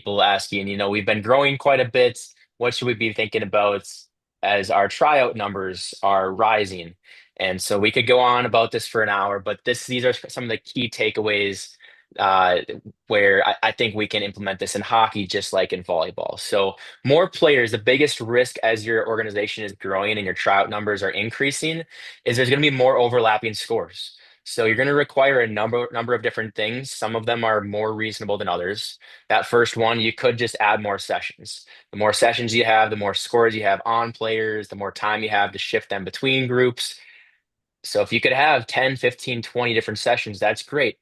people asking, we've been growing quite a bit. What should we be thinking about as our tryout numbers are rising? And so we could go on about this for an hour, but these are some of the key takeaways uh, where I think we can implement this in hockey, just like in volleyball. So more players, the biggest risk as your organization is growing and your tryout numbers are increasing is there's going to be more overlapping scores. So you're going to require a number of different things. Some of them are more reasonable than others. That first one, you could just add more sessions. The more sessions you have, the more scores you have on players, the more time you have to shift them between groups. So if you could have 10, 15, 20 different sessions, that's great.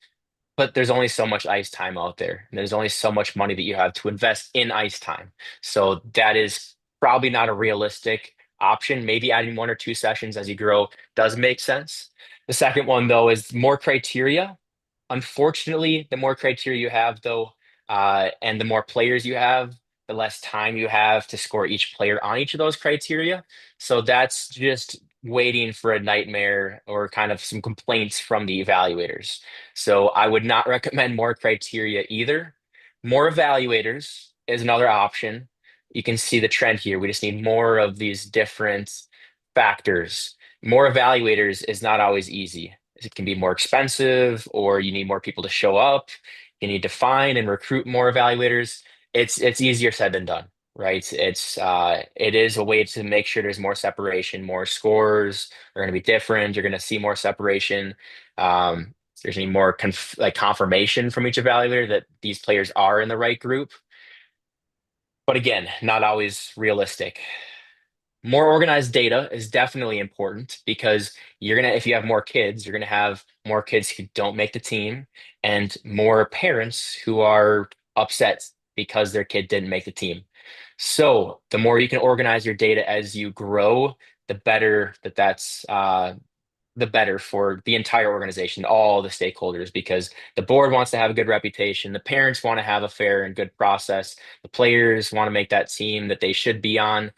But there's only so much ice time out there. And there's only so much money that you have to invest in ice time. So that is probably not a realistic option. Maybe adding one or two sessions as you grow does make sense. The second one, though, is more criteria. Unfortunately, the more criteria you have, though, and the more players you have, the less time you have to score each player on each of those criteria. So that's just waiting for a nightmare or kind of some complaints from the evaluators. So I would not recommend more criteria either. More evaluators is another option. You can see the trend here. We just need more of these different factors. More evaluators is not always easy. It can be more expensive, or you need more people to show up. You need to find and recruit more evaluators. It's easier said than done, right? It is a way to make sure there's more separation, more scores are going to be different. You're going to see more separation. There's any more confirmation from each evaluator that these players are in the right group. But again, not always realistic. More organized data is definitely important because if you have more kids, you're gonna have more kids who don't make the team and more parents who are upset because their kid didn't make the team. So the more you can organize your data as you grow, the better the better for the entire organization, all the stakeholders, because the board wants to have a good reputation, the parents want to have a fair and good process, the players want to make that team that they should be on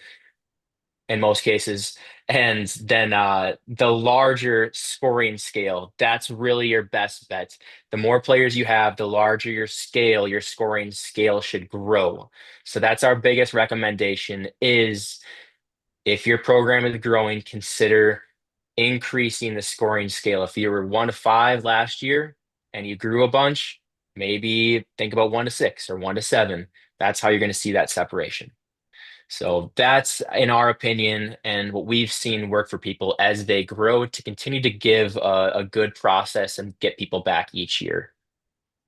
in most cases. And then the larger scoring scale, that's really your best bet. The more players you have, the larger your scale, your scoring scale should grow. So that's our biggest recommendation is if your program is growing, consider increasing the scoring scale. If you were 1 to 5 last year and you grew a bunch, maybe think about 1 to 6 or 1 to 7. That's how you're going to see that separation. So that's, in our opinion, and what we've seen work for people as they grow to continue to give a good process and get people back each year.